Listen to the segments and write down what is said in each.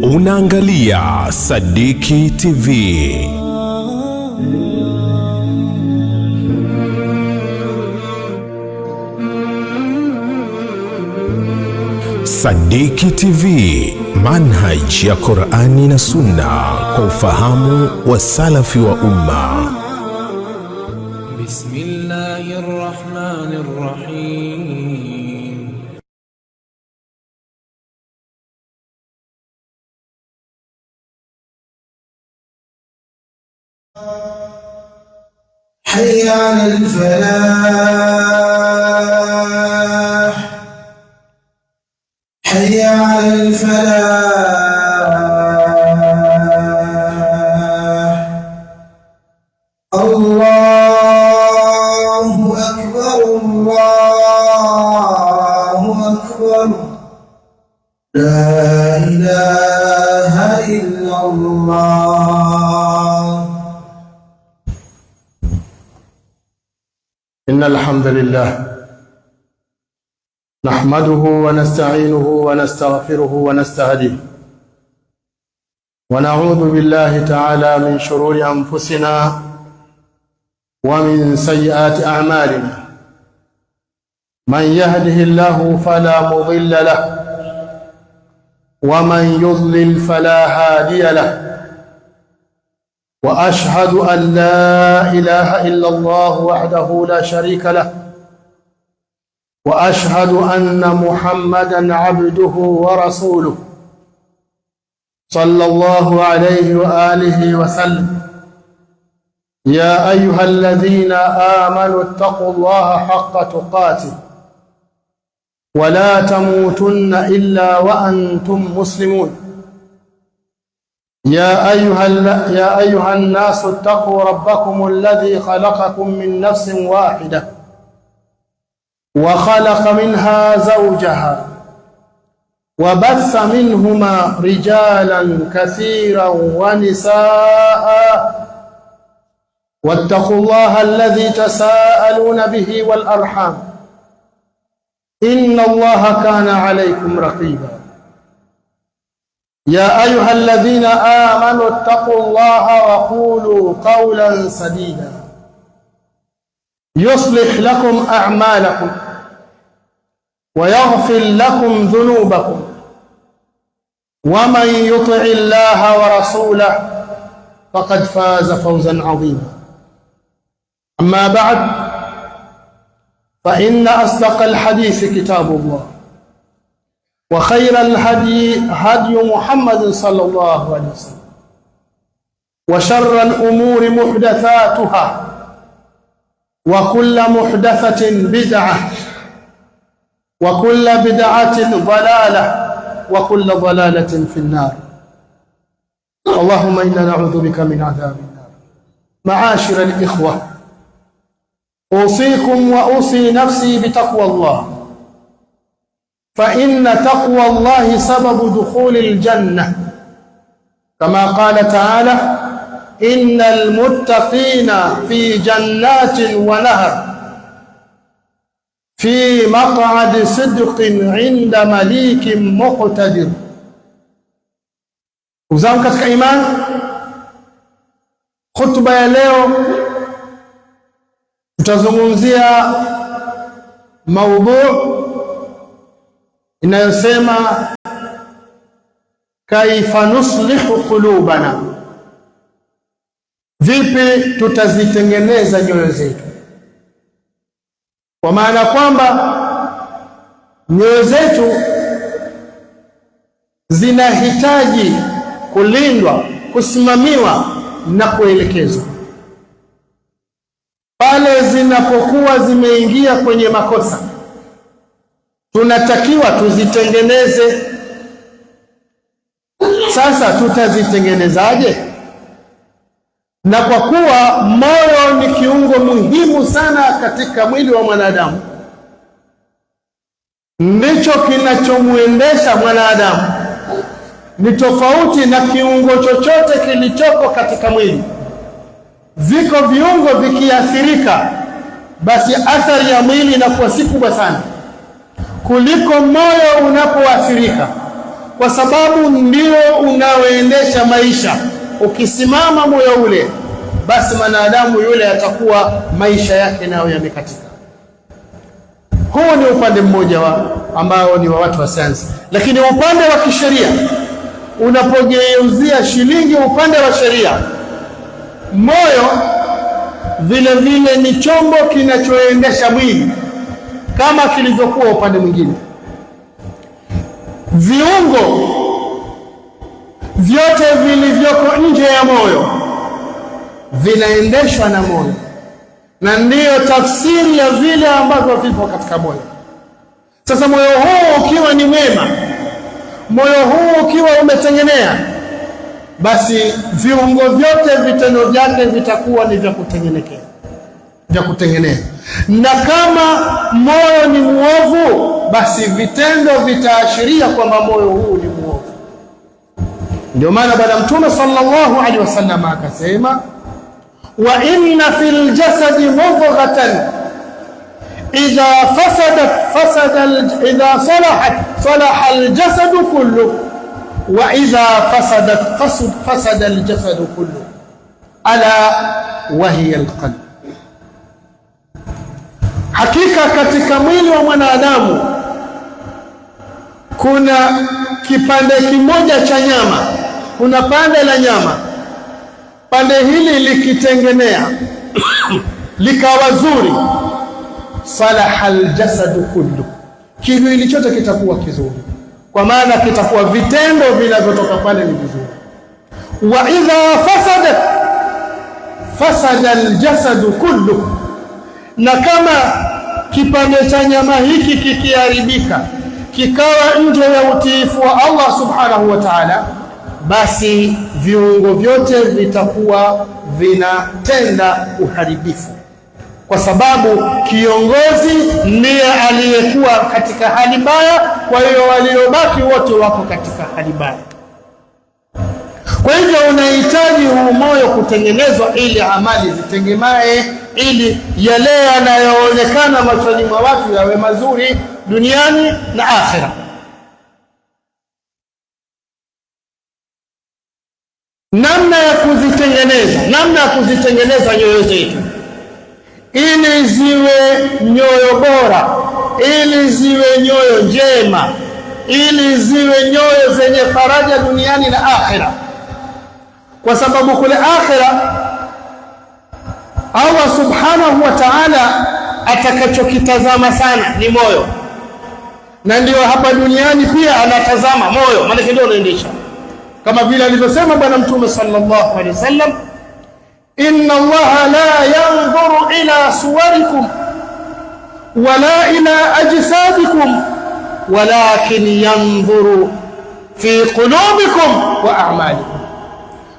Unaangalia Sadiki TV. Sadiki TV, manhaj ya Qur'ani na Sunna kwa ufahamu wa salafi wa umma. Bismillahirrahmanirrahim. حي على الفلاح حي على الفلاح الله أكبر الله أكبر لا إله إلا الله. إن الحمد لله نحمده ونستعينه ونستغفره ونستهديه ونعوذ بالله تعالى من شرور أنفسنا ومن سيئات أعمالنا. من يهده الله فلا مضل له ومن يضلل فلا هادي له. وأشهد أن لا إله إلا الله وحده لا شريك له وأشهد أن محمدًا عبده ورسوله صلى الله عليه وآله وسلم. يا أيها الذين آمنوا اتقوا الله حق تقاته ولا تموتن إلا وأنتم مسلمون. يا أيها الناس اتقوا ربكم الذي خلقكم من نفس واحدة وخلق منها زوجها وبث منهما رجالا كثيرا ونساء واتقوا الله الذي تساءلون به والأرحام إن الله كان عليكم رقيبا. يا أيها الذين آمنوا اتقوا الله وقولوا قولا سديدا يصلح لكم أعمالكم ويغفر لكم ذنوبكم ومن يطع الله ورسوله فقد فاز فوزا عظيما. أما بعد، فإن أصدق الحديث كتاب الله وخير الهدي هدي محمد صلى الله عليه وسلم وشر الأمور محدثاتها وكل محدثة بدعة وكل بدعة ضلالة وكل ضلالة في النار. اللهم إنا نعوذ بك من عذاب النار. معاشر الإخوة، أوصيكم وأوصي نفسي بتقوى الله، فإن تقوى الله سبب دخول الجنة، كما قال تعالى: إن المتقين في جنات ونهر في مقعد صدق عند مليك مقتدر. Uzangu katika imani, khutba ya leo tutazungumzia maudhu inayosema kaifa nuslihu qulubana, vipi tutazitengeneza nyoyo zetu. Kwa maana kwamba nyoyo zetu zinahitaji kulindwa, kusimamiwa na kuelekezwa. Pale zinapokuwa zimeingia kwenye makosa, tunatakiwa tuzitengeneze. Sasa tutazitengenezaje? Na kwa kuwa moyo ni kiungo muhimu sana katika mwili wa mwanadamu, ndicho kinachomwendesha mwanadamu, ni tofauti na kiungo chochote kilichoko katika mwili. Viko viungo vikiathirika, basi athari ya mwili inakuwa si kubwa sana kuliko moyo unapoathirika. kwa sababu ndio unaoendesha maisha. Ukisimama moyo ule, basi mwanadamu yule atakuwa maisha yake nayo yamekatika. Huu ni upande mmoja ambao ni wa watu wa sayansi. Lakini upande wa kisheria, unapogeuzia shilingi upande wa sheria, moyo vile vile ni chombo kinachoendesha mwili kama kilivyokuwa upande mwingine. Viungo vyote vilivyoko nje ya moyo vinaendeshwa na moyo, na ndiyo tafsiri ya vile ambavyo vipo katika moyo. Sasa moyo huu ukiwa ni mwema, moyo huu ukiwa umetengenea, basi viungo vyote, vitendo vyake vitakuwa ni vya kutengenea. Na kama moyo ni muovu, basi vitendo vitaashiria kwamba moyo huu ni muovu. Ndio maana Bwana Mtume sallallahu alaihi wasallam akasema, wa inna fil jasadi mudghatan idha salaha aljasadu kullu wa idha fasada aljasadu kullu ala wa hiya alqalb. Hakika katika mwili wa mwanadamu kuna kipande kimoja cha nyama, kuna pande la nyama. Pande hili likitengenea likawa zuri, salaha aljasadu kullu, kiwili chote kitakuwa kizuri, kwa maana kitakuwa vitendo vinavyotoka pale ni vizuri. Wa idha fasada aljasadu kullu, na kama kipande cha nyama hiki kikiharibika, kikawa nje ya utiifu wa Allah subhanahu wa ta'ala, basi viungo vyote vitakuwa vinatenda uharibifu, kwa sababu kiongozi ndiye aliyekuwa katika hali mbaya, kwa hiyo waliobaki wote wako katika hali mbaya. Kwa hivyo unahitaji huu moyo kutengenezwa ili amali zitengemae, ili yale yanayoonekana machoni mwa watu yawe mazuri duniani na akhera. Namna ya kuzitengeneza nyoyo zetu ili ziwe nyoyo bora, ili ziwe nyoyo njema, ili ziwe nyoyo zenye faraja duniani na akhera. Kwa sababu kule akhera Allah subhanahu wa ta'ala atakachokitazama sana ni moyo, na ndio hapa duniani pia anatazama moyo, maana ndio unaendesha. Kama vile alivyosema Bwana Mtume sallallahu alaihi wasallam, inna Allaha la yanzuru ila suwarikum wala ila ajsadikum walakin yanzuru fi qulubikum wa a'malikum.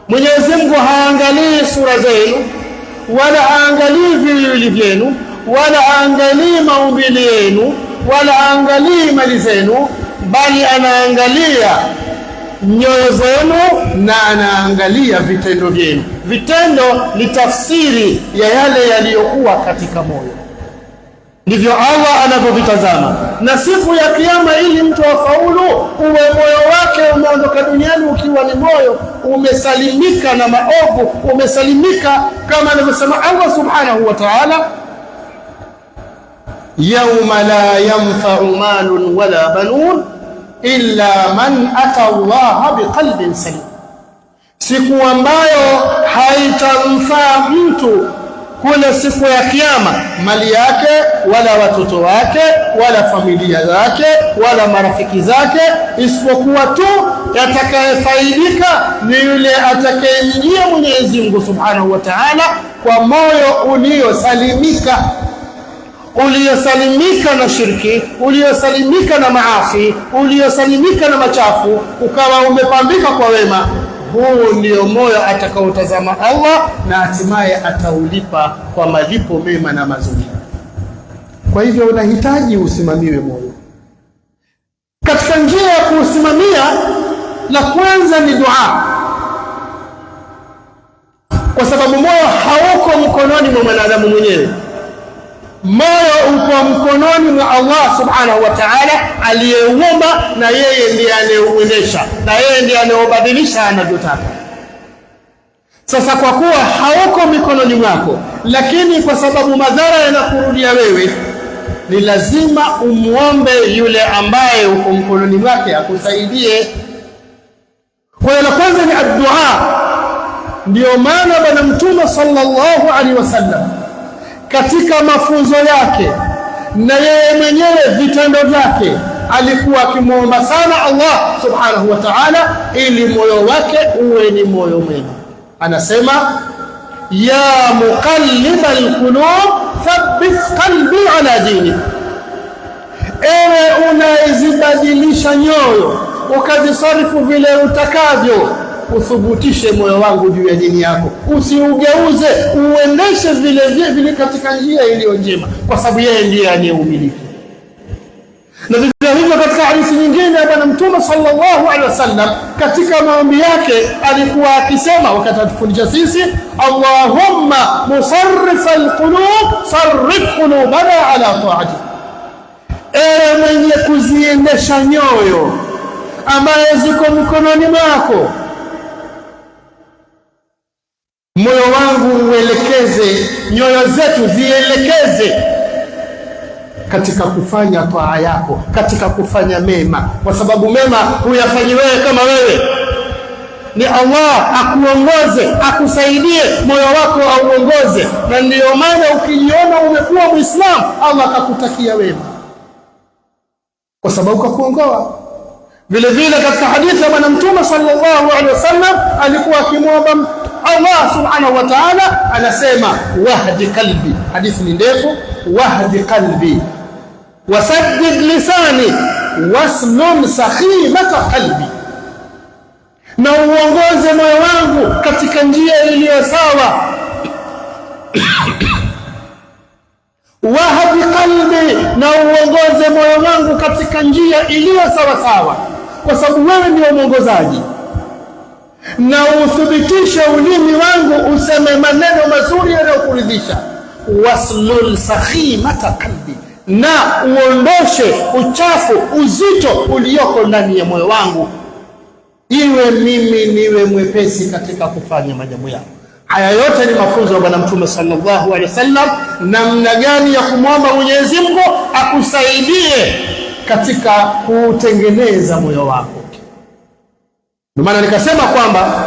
Mwenyezi Mungu haangalii sura zenu, wala haangalii viwili vyenu, wala haangalii maumbile yenu, wala haangalii mali zenu, bali anaangalia nyoyo zenu na anaangalia vitendo vyenu. Vitendo ni tafsiri ya yale yaliyokuwa katika moyo, ndivyo Allah anavyovitazama. Na siku ya Kiyama, ili mtu afaulu, uwe moyo wake umeondoka duniani ukiwa ni moyo umesalimika na maovu, umesalimika kama anavyosema Allah subhanahu wa ta'ala, yawma la yanfa'u malun wala banun illa man ata Allah biqalbin salim, siku ambayo haitamfaa mtu kule siku ya Kiyama mali yake wala watoto wake wala familia zake wala marafiki zake, isipokuwa tu yatakayefaidika ni yule atakayemjia Mwenyezi Mungu subhanahu wa ta'ala kwa moyo uliosalimika na shirki, uliosalimika na maasi, uliosalimika na machafu, ukawa umepambika kwa wema. Huu ndio moyo atakaotazama Allah na hatimaye ataulipa kwa malipo mema na mazuri. Kwa hivyo unahitaji usimamiwe moyo. Katika njia ya kuusimamia, la kwanza ni dua, kwa sababu moyo hauko mkononi mwa mwanadamu mwenyewe. Moyo upo mkononi mwa Allah subhanahu wa ta'ala aliyeumba, na yeye ndiye anayeuendesha, na yeye ndiye anayeubadilisha anavyotaka. Sasa kwa kuwa hauko mikononi mwako, lakini kwa sababu madhara yanakurudia wewe, ni lazima umuombe yule ambaye uko mkononi mwake akusaidie. Kwa hiyo la kwanza ni ad-du'a. Ndio maana Bwana Mtume sallallahu alaihi wasallam katika mafunzo yake na yeye mwenyewe vitendo vyake alikuwa akimwomba sana Allah subhanahu wa ta'ala ili moyo wake uwe ni moyo mwema. Anasema, ya muqallibal qulub thabbit qalbi ala dinik, ewe unaezibadilisha nyoyo ukazisarifu vile utakavyo, uthubutishe moyo wangu juu ya dini yako, usiugeuze, uendeshe vile katika njia iliyo njema, kwa sababu yeye ndiye anayeumiliki. Na vivyo hivyo katika hadithi nyingine ya Bwana Mtume sallallahu alaihi wasallam katika maombi yake alikuwa akisema, wakati atufundisha sisi, Allahumma musarrifal qulub sarrif qulubana ala ta'ati, ewe mwenye kuziendesha nyoyo ambaye ziko mkononi mwako, moyo wangu uelekeze, nyoyo zetu zielekeze katika kufanya taa yako, katika kufanya mema, kwa sababu mema huyafanyi wewe kama wewe, ni Allah akuongoze, akusaidie moyo wako auongoze. Na ndio maana ukijiona umekuwa Muislamu, Allah akakutakia wema kwa sababu kakuongoa. Vile vile katika hadithi ya Bwana Mtume sallallahu alaihi wasallam alikuwa akimwomba Allah subhanahu wa ta'ala, anasema wahdi qalbi, hadithi ni ndefu, wahdi qalbi wasaddid lisani waslum sakhimata qalbi, na uongoze moyo wangu katika njia iliyo sawa. Wahdi qalbi, na uongoze moyo wangu katika njia iliyo sawa sawa, kwa sababu wewe ndio mwongozaji. Na uthibitishe ulimi wangu useme maneno mazuri yanayokuridhisha. Waslul sakhimata qalbi, na uondoshe uchafu, uzito ulioko ndani ya moyo wangu, iwe mimi niwe mwepesi katika kufanya majambo yangu. Haya yote ni mafunzo ya Bwana Mtume sallallahu alaihi wasallam, namna gani ya kumwomba Mwenyezi Mungu akusaidie katika kutengeneza moyo wako. Ndio maana nikasema kwamba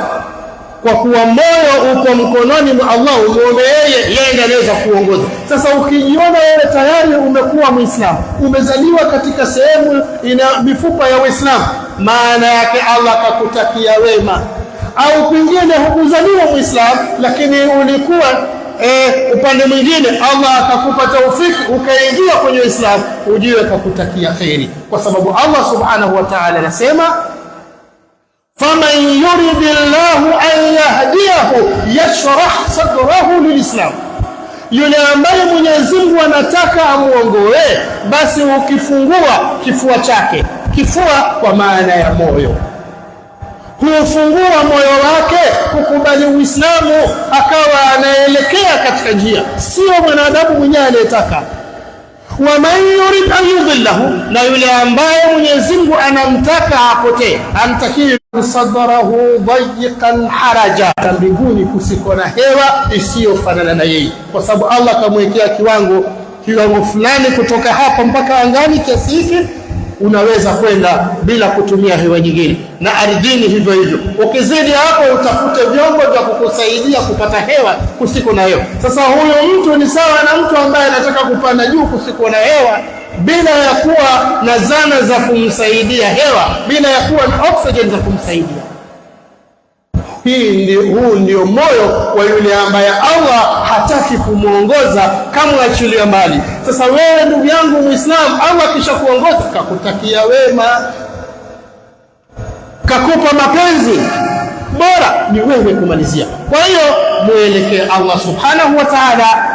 kwa kuwa moyo uko mkononi mwa Allah, umuombe yeye ndiye anaweza kuongoza. Sasa ukijiona wewe tayari umekuwa Muislamu, umezaliwa katika sehemu ina mifupa ya Uislamu, maana yake Allah akakutakia wema. Au pengine hukuzaliwa Muislamu lakini ulikuwa upande mwingine, Allah akakupa taufiki ukaingia kwenye Uislamu, ujue akakutakia khairi, kwa sababu Allah subhanahu wa ta'ala anasema, faman yuridillahu an yahdiyahu yashrah sadrahu lilislam, yule ambaye Mwenyezi Mungu anataka amuongoe, basi ukifungua kifua chake, kifua kwa maana ya moyo, hufungua moyo wake kukubali Uislamu, akawa anaelekea katika njia, sio mwanadamu mwenyewe anayetaka. Wa man yurid an yudhillahu, na yule ambaye Mwenyezi Mungu anamtaka apotee, amtakie sadrahu dayiqan haraja, mbinguni kusiko na hewa isiyofanana na yeye, kwa sababu Allah kamwekea kiwango fulani kutoka hapa mpaka angani, kiasi hiki unaweza kwenda bila kutumia hewa nyingine, na ardhini hivyo hivyo. Ukizidi hapo utafute vyombo vya kukusaidia kupata hewa kusiko na hewa. Sasa huyo mtu ni sawa na mtu ambaye anataka kupanda juu kusiko na hewa, bila ya kuwa na zana za kumsaidia hewa, bila ya kuwa na oxygen za kumsaidia. Huu ndio moyo wa yule ambaye Allah hataki kumuongoza, kama achilia mbali. Sasa wewe ndugu yangu Muislamu, Allah kisha kuongoza, kakutakia wema, kakupa mapenzi, bora ni wewe kumalizia. Kwa hiyo muelekee Allah subhanahu wa ta'ala,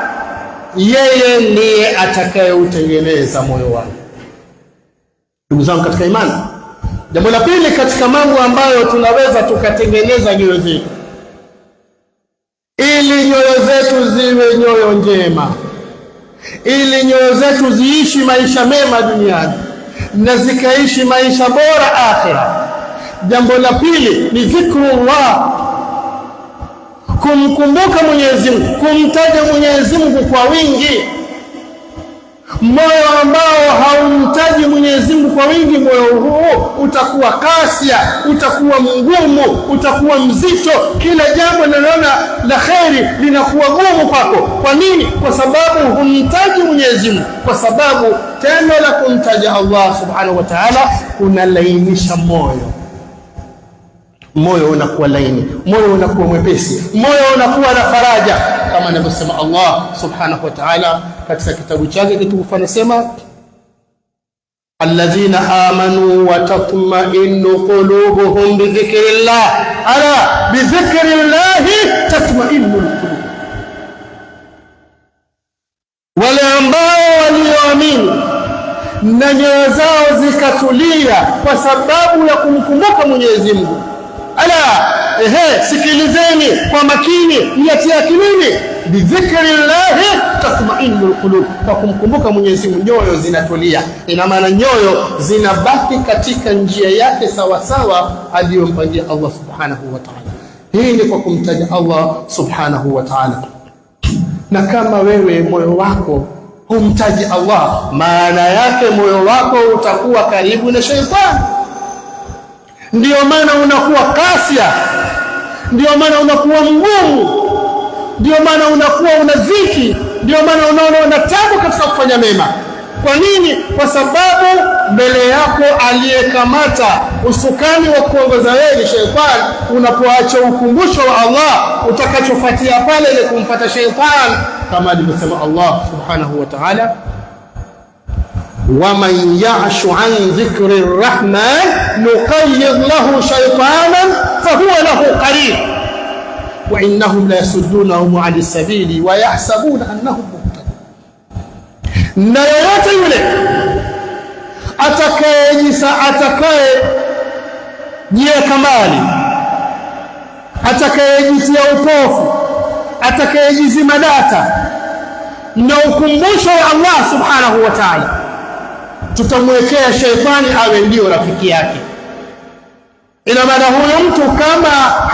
yeye ndiye atakayeutengeneza moyo wako. Ndugu zangu katika imani, jambo la pili katika mambo ambayo tunaweza tukatengeneza nyoyo zetu ili nyoyo zetu ziwe nyoyo njema, ili nyoyo zetu ziishi maisha mema duniani na zikaishi maisha bora akhira. Jambo la pili ni dhikrullah, kumkumbuka Mwenyezi Mungu, kumtaja Mwenyezi Mungu kwa wingi. Moyo ambao haumtaji Mwenyezi Mungu kwa wingi, moyo huo utakuwa kasia, utakuwa mgumu, utakuwa mzito. Kila jambo linaloona la kheri linakuwa gumu kwako. Kwa nini? Kwa sababu humtaji Mwenyezi Mungu. Kwa sababu tendo la kumtaja Allah subhanahu wa ta'ala unalainisha moyo. Moyo unakuwa laini, moyo unakuwa mwepesi, moyo unakuwa na faraja, kama anavyosema Allah subhanahu wa ta'ala katika kitabu chake kitukufu, anasema alladhina amanu wa tatma'innu qulubuhum bi dhikrillah, ala bi dhikrillah tatma'innul qulub, wale ambao walioamini na nyoyo zao zikatulia kwa sababu ya kumkumbuka Mwenyezi Mungu. Ala, sikilizeni kwa makini, myatie akilini. Bidhikrillahi tatma'innul qulub, kwa kumkumbuka Mwenyezi Mungu nyoyo zinatulia. Ina maana nyoyo zinabaki katika njia yake sawa sawa aliyompangia Allah subhanahu wa ta'ala. Hii ni kwa kumtaja Allah subhanahu wa ta'ala. Na kama wewe moyo wako humtaji Allah, maana yake moyo wako utakuwa karibu na shaitani. Ndio maana unakuwa kasia, ndio maana unakuwa mgumu, ndio maana unakuwa una dhiki, ndio maana unaona una tabu katika kufanya mema. Kwa nini? Kwa sababu mbele yako aliyekamata usukani wa kuongoza wewe ni shaitani. Unapoacha ukumbusho wa Allah, utakachofuatia pale ni kumfuata shaitani, kama alivyosema Allah subhanahu wa ta'ala, وَمَنْ يَعْشُ عَنْ ذِكْرِ الرَّحْمَنِ نُقَيِّضْ لَهُ شَيْطَانًا فَهُوَ لَهُ قَرِينٌ وَإِنَّهُمْ لَيَصُدُّونَهُمْ عَنِ السَّبِيلِ وَيَحْسَبُونَ أَنَّهُمْ مُهْتَدُونَ. Na yoyote yule atakayejiweka mbali, atakayejitia upofu, atakayejizima data na ukumbusho wa Allah subhanahu wa ta'ala, tutamwekea shaitani awe ndio rafiki yake. Ina maana huyo mtu kama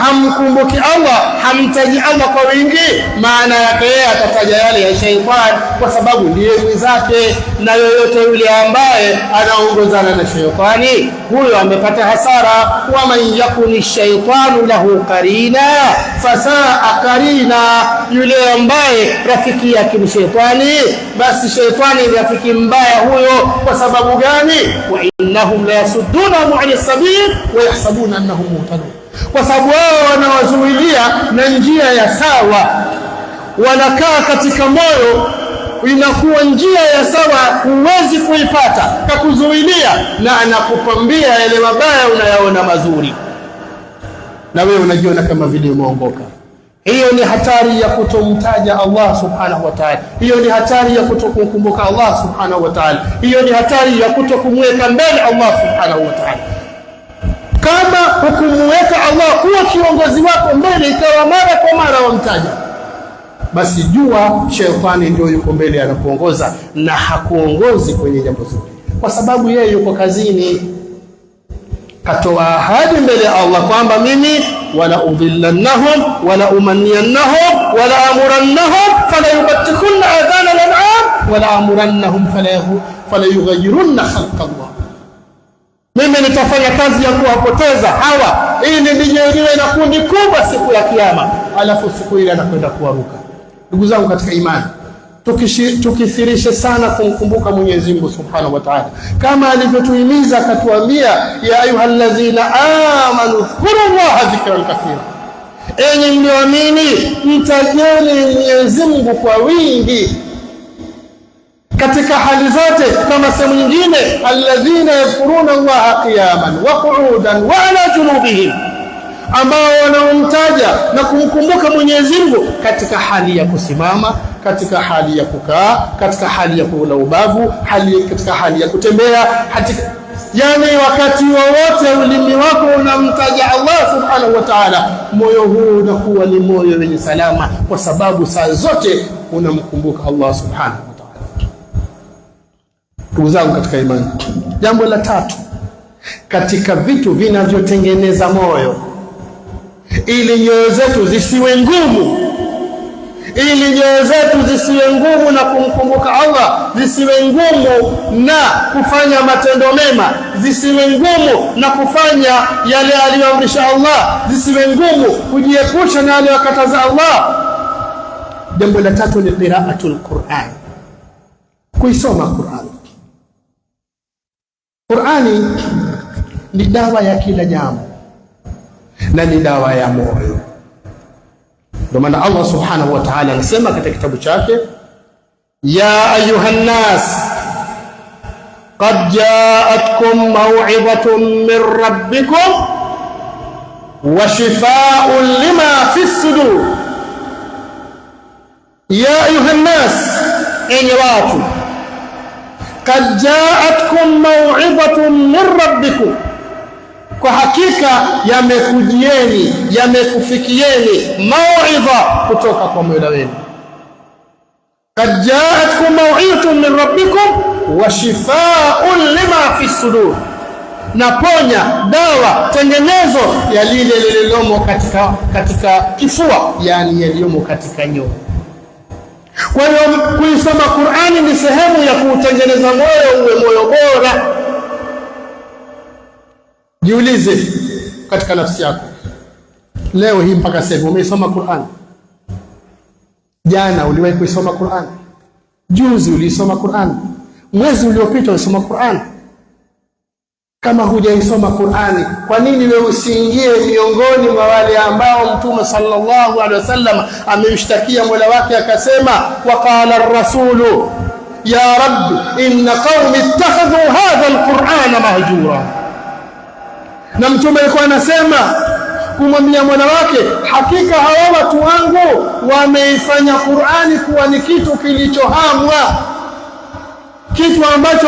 hamkumbuki Allah, hamtaji Allah kwa wingi, maana yake yeye atataja yale ya shaitani, kwa sababu ndiye mwenzake. Na yoyote yule ambaye anaongozana na shaitani, huyo amepata hasara. Wa man yakuni shaitanu lahu qarina fasaa qarina, yule ambaye rafiki yake ni shaitani, basi shaitani ni rafiki mbaya huyo. Kwa sababu gani? Wa innahum la yasuddunahum 'ani sabil wa yahsabuna annahum muhtadun, kwa sababu wao wanawazuilia na njia ya sawa. Wanakaa katika moyo, inakuwa njia ya sawa huwezi kuipata, kakuzuilia na anakupambia yale mabaya unayaona mazuri, na wewe unajiona kama vile umeongoka. Hiyo ni hatari ya kutomtaja Allah subhanahu wa ta'ala. Hiyo ni hatari ya kutokumkumbuka Allah subhanahu wa ta'ala. Hiyo ni hatari ya kutokumweka mbele Allah subhanahu wa ta'ala. Kama hukumweka Allah kuwa kiongozi wako mbele, ikawa mara kwa mara wamtaja, basi jua shaitani ndio yuko mbele anakuongoza, na hakuongozi kwenye jambo zuri, kwa sababu yeye yuko kazini. Katoa ahadi mbele ya Allah kwamba mimi wala udhillannahum wala umanniyannahum wala amurannahum fala yubattikunna adhana al-an'am wala amurannahum fala yughayyirunna khalqa Allah. Mimi nitafanya kazi ya kuwapoteza hawa ili nijiwe na kundi kubwa siku ya kiyama, alafu siku ile anakwenda kuwaruka. Ndugu zangu katika imani, tukithirishe sana kumkumbuka Mwenyezi Mungu subhanahu wa ta'ala, kama alivyotuhimiza akatuambia, ya ayyuhallazina amanu dhkurullaha dhikran kathira, enyi mlioamini mtajeni Mwenyezi Mungu kwa wingi katika hali zote. Kama sehemu nyingine, alladhina yadhkuruna Allaha qiyaman wa qu'udan wa ala junubihim, ambao wanaomtaja na kumkumbuka Mwenyezi Mungu katika hali ya kusimama, katika hali ya kukaa, katika hali ya kula ubavu, katika hali ya kutembea, yani wakati wowote ulimi wako unamtaja Allah subhanahu wa ta'ala, moyo huu unakuwa ni moyo wenye salama, kwa sababu saa zote unamkumbuka Allah subhanahu wa ta'ala. Ndugu zangu katika imani, jambo la tatu katika vitu vinavyotengeneza moyo ili nyoyo zetu zisiwe ngumu, ili nyoyo zetu zisiwe ngumu na kumkumbuka Allah, zisiwe ngumu na kufanya matendo mema, zisiwe ngumu na kufanya yale aliyoamrisha Allah, zisiwe ngumu kujiepusha na yale aliyokataza Allah. Jambo la tatu ni qiraatul Qur'an, kuisoma Qur'an. Qur'ani ni dawa ya kila jambo na ni dawa ya moyo. Ndio maana Allah subhanahu wa ta'ala anasema katika kitabu chake, ya ayuhan nas qad ja'atkum maw'izatun min rabbikum wa shifaa'un lima fi sudur. Ya ayuhan nas, enyi watu, qad ja'atkum maw'izatun min rabbikum, kwa hakika yamekujieni, yamekufikieni mauidha kutoka kwa Mola wenu. Qad ja'atkum mau'izatun min rabbikum wa shifaa'un lima fi sudur, na ponya, dawa, tengenezo ya lile lililomo katika kifua, yani yaliyomo katika nyoyo. Kwa hiyo kuisoma Qur'ani ni sehemu ya kuutengeneza moyo uwe moyo bora. Jiulize katika nafsi yako, leo hii mpaka sasa umeisoma Qur'an? Jana uliwahi kuisoma Qur'an? Juzi ulisoma Qur'an? Mwezi uliopita ulisoma Qur'an? Kama hujaisoma Qur'ani, kwa nini wewe usiingie miongoni mwa wale ambao Mtume sallallahu alaihi wasallam amemshtakia Mola wake akasema, waqala ar-rasulu ya rabbi inna qaumi ittakhadhu hadha al-Qur'ana mahjura. Na Mtume alikuwa anasema kumwambia Mola wake, hakika hawa watu wangu wameifanya Qur'ani kuwa ni kitu kilichohamwa, kitu ambacho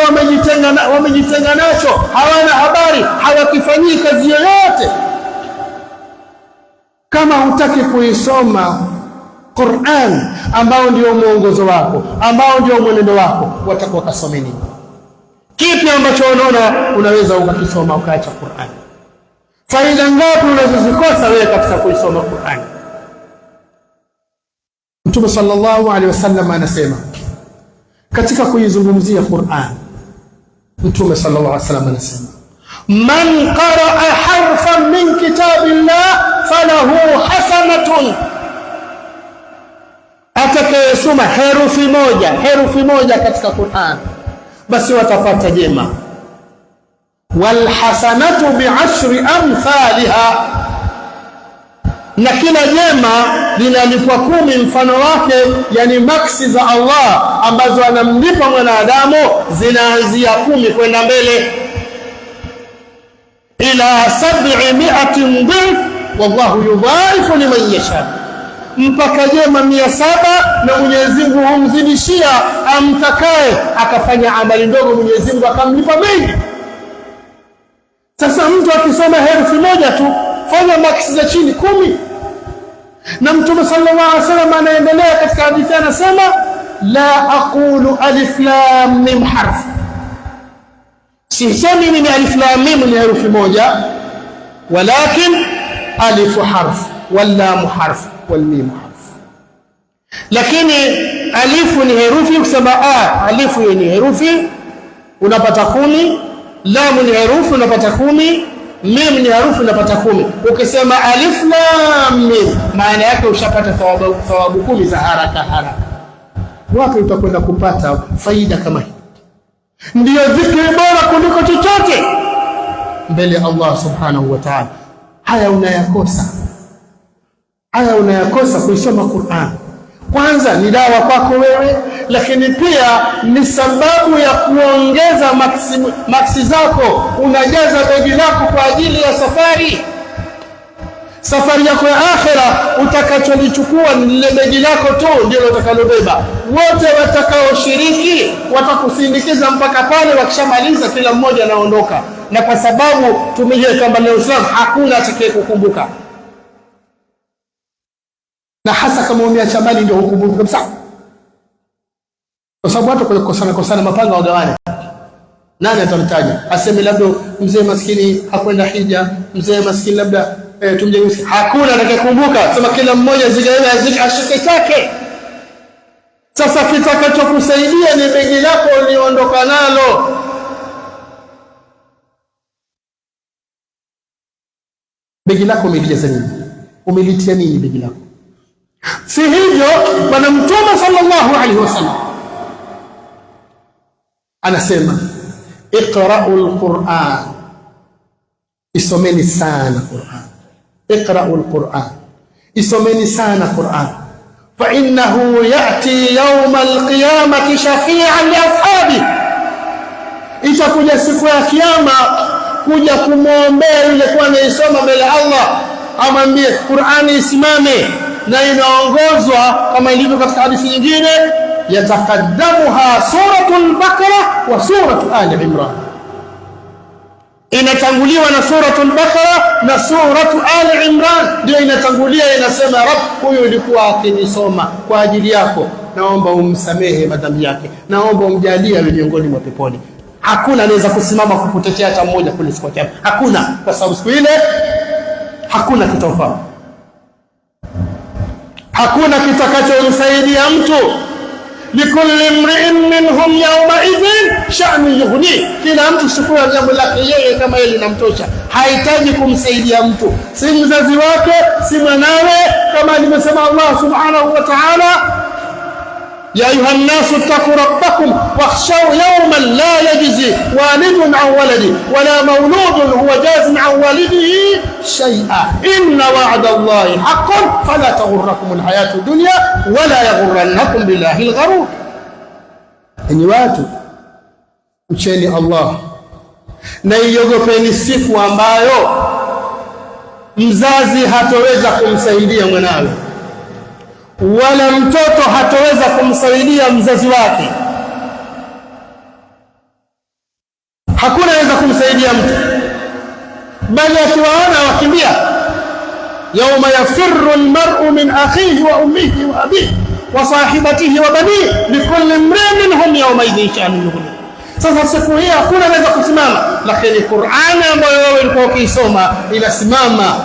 wamejitenga nacho, hawana habari, hawakifanyii kazi yoyote. Kama hutaki kuisoma Qur'an ambao ndio mwongozo wako, ambao ndio mwenendo wako, watakuwa kasome nini? Kipi ambacho unaona unaweza ukakisoma ukaacha Qur'an? Faida ngapi unazozikosa wewe katika kuisoma Qur'an? Mtume sallallahu alaihi wasallam anasema katika kuizungumzia Qur'an, Mtume sallallahu alaihi wasallam anasema, man qaraa harfan min kitabillah falahu hasanatun, atakayesoma herufi moja katika Qur'an basi watapata jema. Wal hasanatu bi'ashri amthaliha, na kila jema linalipwa 10 mfano wake, yani maksi za Allah ambazo anamlipa mwanadamu zinaanzia 10 kwenda mbele, ila 700 dhif wallahu yudhaifu liman yasha, mpaka jema 700, na Mwenyezi Mungu humzidishia amtakaye. Akafanya amali ndogo, Mwenyezi Mungu akamlipa mengi. Sasa mtu akisoma herufi moja tu, fanya maksi za chini 10. Na Mtume sallallahu alaihi wasallam anaendelea katika hadithi, anasema, la aqulu alif lam mim harf, sisemi mimi alif lam mim ni herufi moja, walakin alif harf wal lam harf wal mim harf. Lakini alifu ni herufi, kusema alifu ni herufi unapata 10, lam ni herufi unapata 10, mim ni herufi unapata 10. Ukisema alif lam mim, maana yake ushapata thawabu 10 za haraka. Wapi utakwenda kupata faida kama hii? Ndio dhikri bora kuliko chochote mbele ya Allah subhanahu wa ta'ala. Haya unayakosa kuisoma Qur'an. Kwanza ni dawa kwako wewe, lakini pia ni sababu ya kuongeza maksi zako. Unajaza begi lako kwa ajili ya safari yako ya akhera. Utakacholichukua ni lile begi lako tu ndio utakalobeba. Wote watakaoshiriki watakusindikiza mpaka pale, wakishamaliza kila mmoja anaondoka. Na kwa sababu tumejua kwamba leo Islam hakuna atakaye kukumbuka, na hasa kama umeacha mali ndio hukumbuka kabisa, kwa sababu watu kukosana mapanga wagawane. Nani atamtaja? Aseme labda mzee maskini hakwenda hija, mzee maskini labda tumjeusi. Hakuna atakayekumbuka. Sema kila mmoja zigawe ashike chake. Sasa kitakachokusaidia ni begi lako uliondoka nalo. Begi lako umelijaza nini? Umelitia nini begi lako? Si hivyo Bwana Mtume sallallahu alaihi wasallam anasema iqra'ul Qur'an, isomeni sana Qur'an. Iqra'ul Qur'an, isomeni sana Qur'an. Fa innahu ya'ti yawmal qiyamati shafi'an li ashabi, itakuja siku ya kiyama kuja kumwombea yule kwa anayesoma mbele Allah, amwambie Qur'ani isimame, na inaongozwa kama ilivyo katika hadithi nyingine, yatakaddamuha suratul Baqara wa suratul Ali Imran, inatanguliwa na suratul Baqara na suratul Ali Imran, ndio inatangulia. Inasema Rabb, huyu ulikuwa akinisoma kwa ajili yako, naomba umsamehe madhambi yake, naomba umjalie awe miongoni mwa peponi. Hakuna anaweza kusimama kukutetea hata mmoja kule siku ya hakuna, kwa sababu siku ile hakuna kitofauti, hakuna kitakachomsaidia mtu. Likulli imri'in minhum yawma idhin sha'nu yughni, kila mtu siku ya jambo lake yeye kama yeye linamtosha, hahitaji kumsaidia mtu, si mzazi wake, si mwanawe, kama alivyosema Allah subhanahu wa ta'ala, ya ayuhan nasu ittaqu rabbakum wakhshaw yawman la yajzi walidun an waladi wala mawludun huwa jazin an walidihi shay'a inna wa'da Allahi haqqun fala taghurrakum alhayatu dunya wala yaghurrannakum billahi algharur. Ni watu, mcheni Allah na iogopeni siku ambayo mzazi hatoweza kumsaidia mwanawe, wala mtoto hataweza kumsaidia mzazi wake. Hakuna anaweza kumsaidia mtu, bali akiwaona wakimbia. Yawma yafirru almar'u min akhihi wa ummihi wa abihi wa sahibatihi wa banihi likulli imrin minhum yawma idhin sha'nun yughni. Sasa siku hii hakuna anaweza kusimama, lakini Qur'ani ambayo wewe ulikuwa ukisoma inasimama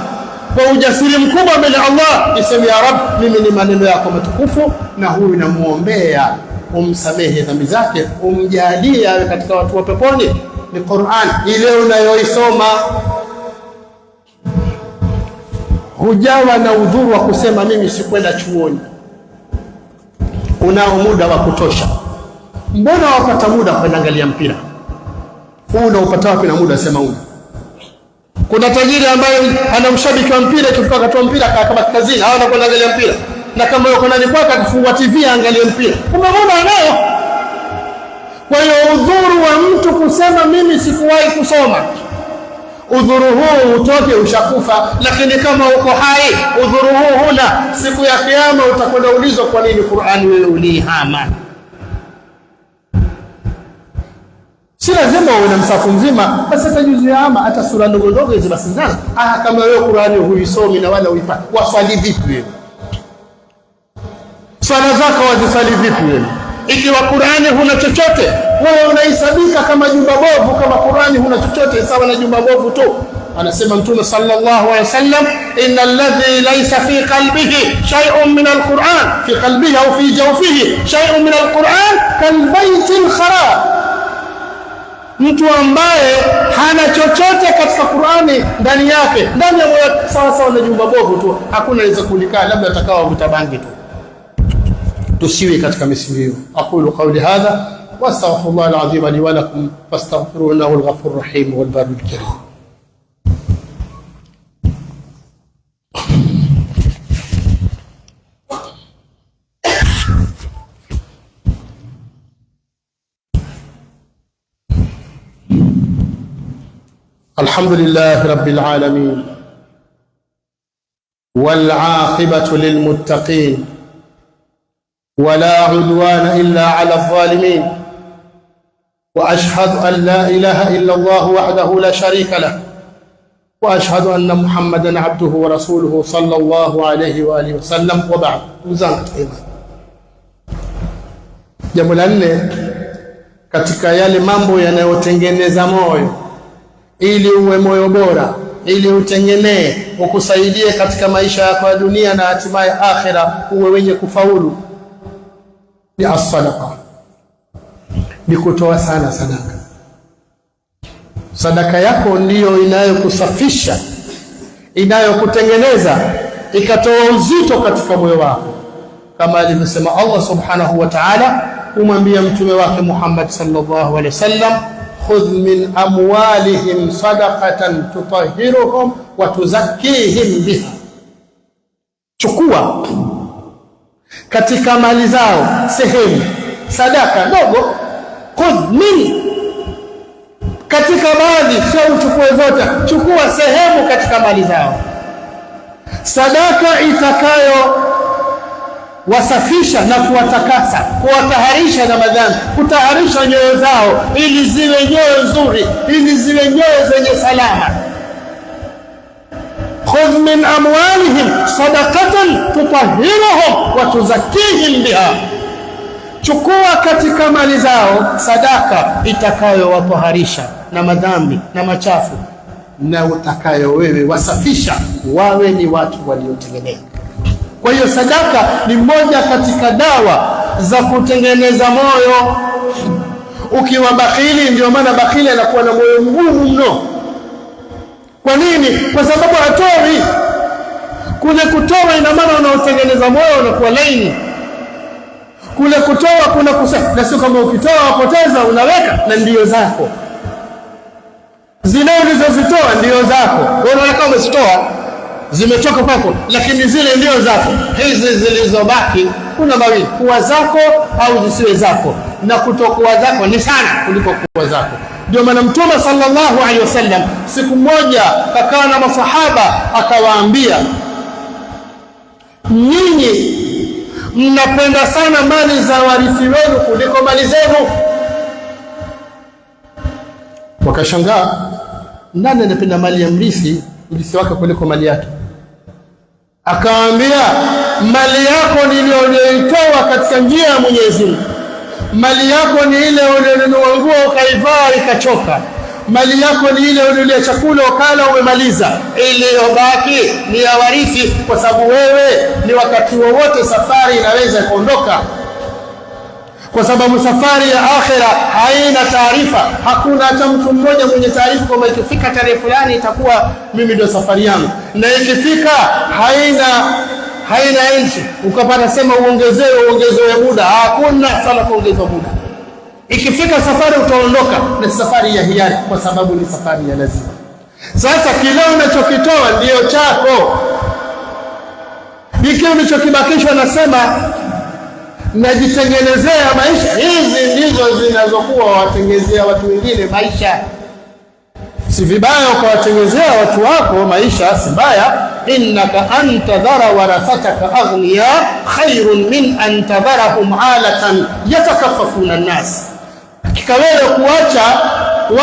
kwa ujasiri mkubwa mbele Allah, iseme ya Rabb, mimi ni maneno yako matukufu, na huyu namuombea umsamehe dhambi zake, umjalie awe katika watu wa peponi. Ni Qur'an ile unayoisoma. Hujawa na udhuru wa kusema mimi sikwenda chuoni, unao muda wa kutosha. Mbona wapata muda kuangalia mpira? Huu unaupata wapi na muda? Sema una. Kuna tajiri ambaye ana mshabiki wa mpira, ikifika wakati wa mpira kama kazini hawana kwenda kuangalia mpira, na kama yuko ndani kwake akifungua TV angalie mpira, umeona anayo. Kwa hiyo udhuru wa mtu kusema mimi sikuwahi kusoma, udhuru huu utoke, ushakufa. Lakini kama uko hai, udhuru huu huna, siku ya kiyama utakwenda ulizwa kwa nini Qur'ani wewe ulihama. Si lazima uwe na msafu mzima, basi hata juzu ya ama, hata sura ndogo ndogo hizo basi ndio. Kama wewe Qur'ani huisomi na wala uipati, waswali vipi wewe? Swala zako wazisali vipi wewe? Ikiwa Qur'ani huna chochote, wewe unahesabika kama jumba bovu. Kama Qur'ani huna chochote, sawa na jumba bovu tu. Anasema Mtume sallallahu alaihi wasallam, innal ladhi laysa fi qalbihi shay'un min alquran, fi qalbihi au fi jawfihi shay'un min alquran kalbaytil kharab, mtu ambaye hana chochote katika Qur'ani ndani yake, ndani ya moyo sawa sawa na jumba bovu tu, hakuna anaweza kulikaa, labda atakao mtabangi tu. Tusiwe katika misingi hiyo. Aqulu qawli hadha wa astaghfirullah alazim li wa lakum fastaghfiruhu innahu alghafurur rahim wal barrul karim. الحمد لله رب العالمين والعاقبة للمتقين ولا عدوان إلا على الظالمين، وأشهد أن لا إله إلا الله وحده لا شريك له، وأشهد أن محمدا عبده ورسوله صلى الله عليه وآله وسلم، وبعد. Jambo la nne katika yale mambo yanayotengeneza moyo, ili uwe moyo bora, ili utengenee, ukusaidie katika maisha yako ya dunia na hatimaye akhira uwe wenye kufaulu, ni as-sadaqa, ni kutoa sana sadaka. Sadaka yako ndiyo inayokusafisha, inayokutengeneza, ikatoa uzito katika moyo wako, kama alivyosema Allah subhanahu wa ta'ala kumwambia mtume wake Muhammad sallallahu alaihi wasallam, khudh min amwalihim sadaqatan tutahhiruhum wa tuzakkihim biha, chukua katika mali zao sehemu sadaka ndogo. Khudh min, katika baadhi, sio uchukue zote, chukua sehemu katika mali zao, sadaka itakayo wasafisha na kuwatakasa, kuwataharisha na madhambi, kutaharisha nyoyo zao ili ziwe nyoyo nzuri, ili ziwe nyoyo zenye salama. Khudh min amwalihim sadaqatan tutahhiruhum wa tuzakkihim biha, chukua katika mali zao sadaka itakayowataharisha na madhambi na machafu, na utakayo wewe wasafisha wawe ni watu waliotengenezwa. Kwa hiyo sadaka ni moja katika dawa za kutengeneza moyo. Ukiwa bakhili, ndio maana bakhili anakuwa na moyo mgumu mno. Kwa nini? Kwa sababu hatoi. Kule kutoa ina maana unaotengeneza moyo unakuwa laini. Kule kutoa kuna kusema, na sio kama ukitoa wapoteza, unaweka na ndio zako. Zile ulizozitoa ndio zako. Wewe unaona kama umezitoa zimetoka kwako, lakini zile ndio zako. Hizi zilizobaki kuna mawili, kuwa zako au zisiwe zako, na kutokuwa zako ni sana kuliko kuwa zako. Ndio maana Mtume sallallahu alaihi wasallam siku moja kakaa na masahaba akawaambia, nyinyi mnapenda sana mali za warithi wenu kuliko mali zenu. Wakashangaa, nani anapenda mali ya mrithi wake kuliko mali yake? Akawaambia, mali yako ni ile uliyoitoa katika njia ya Mwenyezi Mungu. Mali yako ni ile uliyonunua nguo ukaivaa ikachoka. Mali yako ni ile uliyolia chakula ukala umemaliza. Iliyobaki ni ya warithi, kwa sababu wewe ni wakati wowote safari inaweza kuondoka, kwa sababu safari ya akhira haina taarifa. Hakuna hata mtu mmoja mwenye taarifa kwamba ikifika tarehe fulani itakuwa mimi ndio safari yangu, na ikifika haina enzi ukapata sema uongezewe muda. Hakuna sala kuongezwa muda. Ikifika safari utaondoka, na safari ya hiari, kwa sababu ni safari ya lazima. Sasa kile unachokitoa ndio chako. Ikiwa unachokibakishwa nasema najitengenezea maisha, hizi ndizo zinazokuwa watengezea watu wengine maisha. Si vibaya ukawatengezea watu wako maisha, si mbaya. Innaka antadhara warathataka aghniya khairun min antadharahum alatan yatakaffafuna an-nas. Hakika wewe kuacha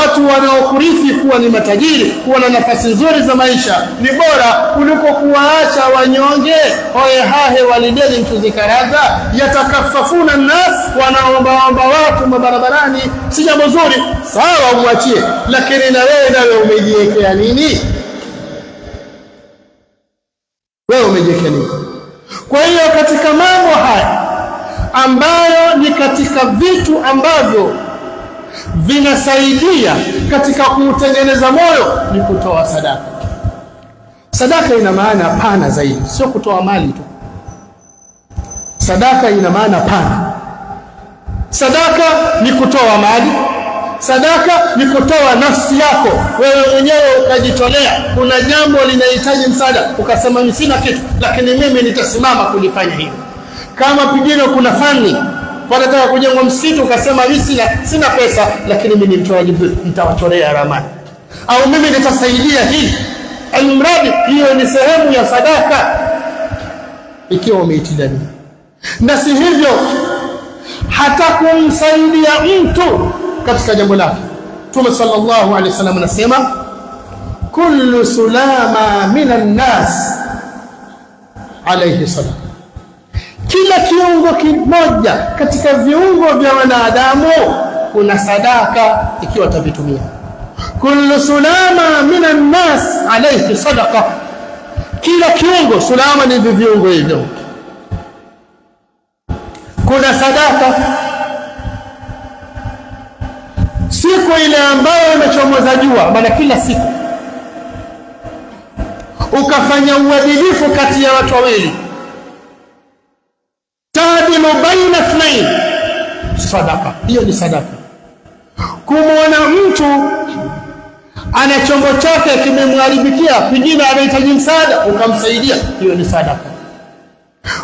watu wanaokurithi kuwa ni matajiri, kuwa na nafasi nzuri za maisha ni bora kuliko kuwaacha wanyonge hoye hahe walideni mtuzikaraza yatakafafuna nas, wanaombaomba watu mabarabarani. Si jambo zuri, sawa umwachie, lakini na wewe umejiwekea nini? Wewe umejiwekea nini? Kwa hiyo katika mambo haya ambayo ni katika vitu ambavyo vinasaidia katika kutengeneza moyo ni kutoa sadaka. Sadaka ina maana pana zaidi, sio kutoa mali tu. Sadaka ina maana pana. Sadaka ni kutoa mali, sadaka ni kutoa nafsi yako wewe mwenyewe, ukajitolea. Kuna jambo linahitaji msaada, ukasema mimi sina kitu, lakini mimi nitasimama kulifanya hilo. Kama pengine kuna fani wanataka kujenga msitu, ukasema mimi sina pesa, lakini mimi ni mtoaji, nitawatolea ramani, au mimi nitasaidia hii. Almradi hiyo ni sehemu ya sadaka, ikiwa umeitidania. Na si hivyo, hata kumsaidia mtu katika jambo lake. Mtume sallallahu alaihi wasallam anasema, kullu sulama minan nas alayhi sadaqa, kila kiungo kimoja katika viungo vya wanadamu kuna sadaka ikiwa utavitumia. Kullu sulama minan nas alayhi sadaqa, kila kiungo, sulama ni viungo hivyo, kuna sadaka. Siku ile ambayo imechomoza jua, maana kila siku ukafanya uadilifu kati ya watu wawili, tadilu baina ithnain, sadaka, hiyo ni sadaka. Kumwona mtu ana chombo chake kimemharibikia, pengine anahitaji msaada, ukamsaidia, hiyo ni sadaka.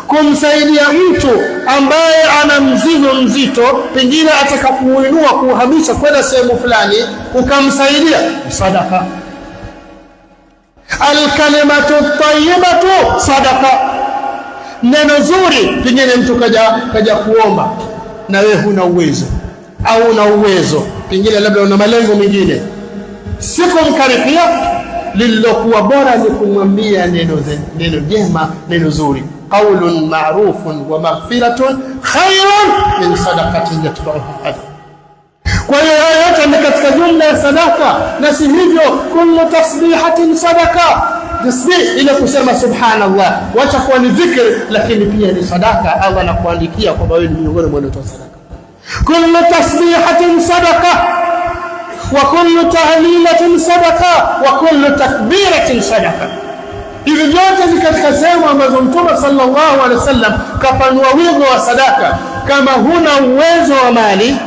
Kumsaidia mtu ambaye ana mzigo mzito, pengine atakapoinua kuhamisha kwenda sehemu fulani, ukamsaidia, sadaka. Alkalimatu tayyibatu sadaka, neno zuri, pengine mtu kaja kuomba na wewe huna uwezo au una uwezo, pengine labda una malengo mengine, sikumkaribia, lililokuwa bora ni kumwambia neno jema, neno zuri. Qaulun ma'rufun wa maghfiratun khairun min sadaqatin yatba'uha adha. Kwa hiyo yote ni katika jumla ya sadaka, na si hivyo kullu tasbihatin sadaqa. Tasbih ile kusema subhanallah, wacha kuwa ni dhikri, lakini pia ni sadaka. Allah anakuandikia kwamba wewe ni miongoni mwa watoa sadaka. Kullu tasbihatin sadaqa wa kullu tahlilatin sadaqa wa kullu takbiratin sadaqa. Hivi vyote ni katika sehemu ambazo Mtume sallallahu alaihi wasallam kapanua wigo wa sadaka. Kama huna uwezo wa mali,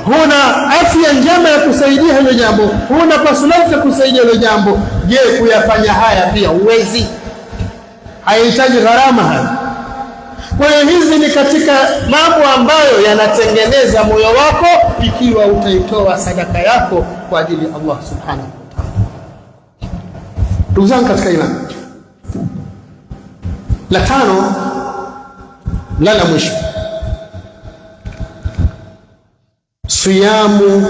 huna afya njema ya kusaidia hilo jambo, huna personality ya kusaidia hilo jambo, je, kuyafanya haya pia uwezi? Haihitaji gharama haya. Kwa hiyo hizi ni katika mambo ambayo yanatengeneza moyo wako, ikiwa utaitoa sadaka yako kwa ajili ya Allah subhanahu wa ta'ala. Ndugu zangu katika imani, la tano, la mwisho, siyamu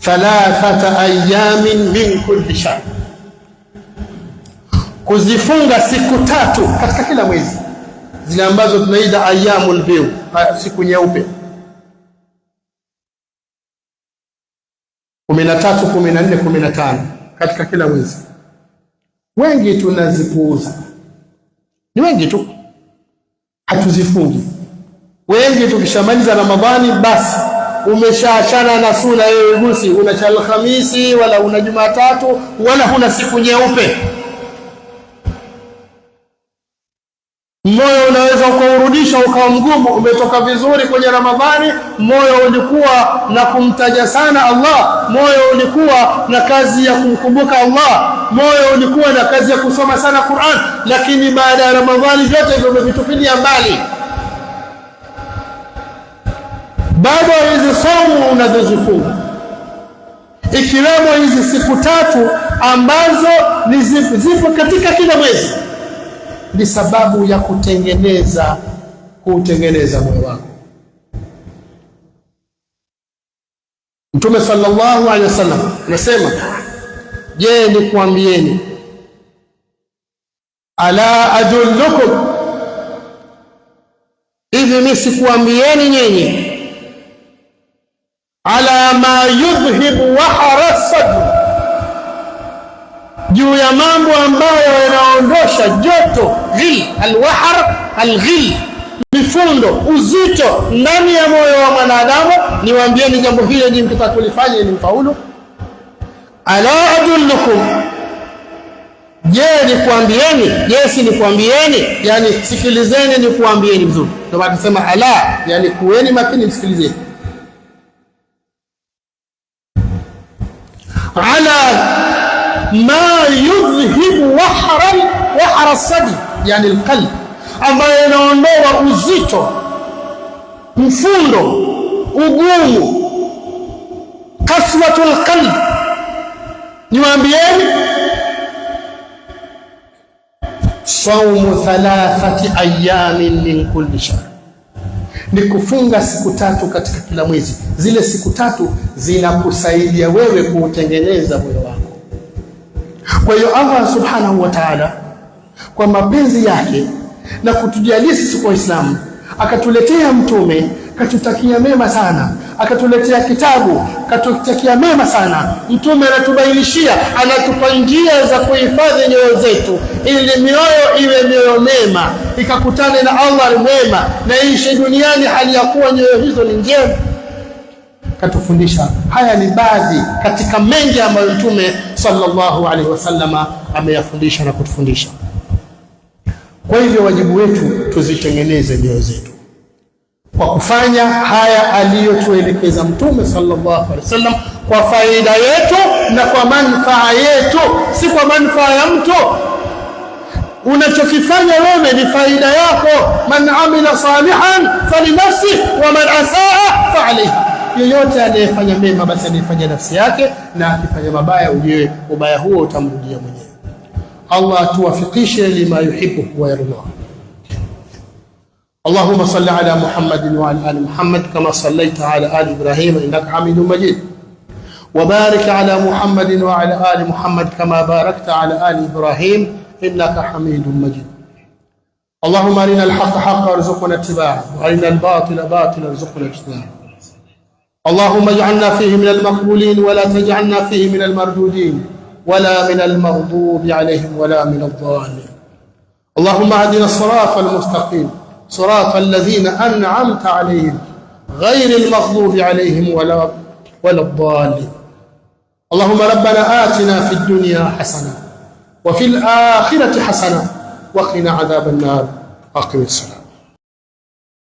3 ayamin min kulli shahr, kuzifunga siku 3 katika kila mwezi, zile ambazo tunaita ayyamul biu, siku nyeupe, 13, 14, 15 katika kila mwezi. Wengi tunazipuuza, ni wengi tu hatuzifungi. Wengi tukishamaliza Ramadhani basi umeshaachana na sunna wewe, gusi una cha Alhamisi wala una Jumatatu wala huna siku nyeupe. Moyo unaweza ukaurudisha ukawa mgumu. Umetoka vizuri kwenye Ramadhani, moyo ulikuwa na kumtaja sana Allah, moyo ulikuwa na kazi ya kumkumbuka Allah, moyo ulikuwa na kazi ya kusoma sana Qur'an, lakini baada ya Ramadhani vyote hivyo vimevitupilia mbali. Bado hizi saumu unazozifunga, ikiwemo hizi siku 3 ambazo ni zipo katika kila mwezi, ni sababu ya kutengeneza moyo wako. Mtume sallallahu alaihi wasallam anasema, je, nikuambieni, ala adullukum, hivi mimi sikuambieni nyinyi, ala ma yudhhibu wahara sadr, juu ya mambo ambayo yanaondosha joto, ghil, alwahar, alghil, mifundo, uzito ndani ya moyo wa mwanadamu. Niwaambieni jambo hili, je, mkitakulifanya ni mfaulu? Ala adullukum, je, nikuambieni? Je, si nikuambieni? Yani sikilizeni, nikuambieni vizuri. Ndio maana tunasema ala, yani kuweni makini, msikilizeni. Ala ma yudhhibu wahara sadr, yani alqalb, ambayo inaondoa uzito, mfundo, ugumu, kaswatul qalb. Niwaambieni, saumu 3 ayamin min kulli shahr, ni kufunga siku 3 katika kila mwezi. Zile siku 3 zinakusaidia wewe kuutengeneza moyo wako. Kwa hiyo Allah subhanahu wa ta'ala kwa mapenzi yake na kutujalia sisi kwa Uislamu akatuletea mtume, katutakia mema sana, akatuletea kitabu, katutakia mema sana. Mtume anatubainishia, anatupa njia za kuhifadhi nyoyo zetu ili mioyo iwe mioyo mema, ikakutane na Allah mwema na ishi duniani hali ya kuwa nyoyo hizo ni njema. Katufundisha. Haya ni baadhi katika mengi ambayo Mtume sallallahu alaihi wasallama ameyafundisha na kutufundisha. Kwa hivyo wajibu wetu tuzitengeneze nyoyo zetu kwa kufanya haya aliyotuelekeza Mtume sallallahu alaihi wasallam, kwa faida yetu na kwa manufaa yetu, si kwa manufaa ya mtu. Unachokifanya wewe ni faida yako. Man amila salihan falinafsi wa man asaa fa'alayha. Yoyote anayefanya mema basi anayefanya nafsi yake, na akifanya mabaya ujue ubaya huo utamrudia mwenyewe. Allah tuwafikishe lima yuhibbu wa yarda. Allahumma salli ala Muhammadin wa ala ali Muhammad kama sallaita ala ali Ibrahim innaka Hamidum Majid. Wa barik ala Muhammadin wa ala ali Muhammad kama barakta ala ali Ibrahim innaka Hamidum Majid. Allahumma arina al-haqqa haqqan warzuqna ittiba'ahu wa arina al-batila batilan warzuqna ijtinabah. اللهم اجعلنا فيه من المقبولين ولا تجعلنا فيه من المردودين ولا من المغضوب عليهم ولا من الضالين. اللهم اهدنا الصراط المستقيم صراط الذين أنعمت عليهم غير المغضوب عليهم ولا الضالين. اللهم ربنا آتنا في الدنيا حسنة وفي الآخرة حسنة وقنا عذاب النار. أقم الصلاة.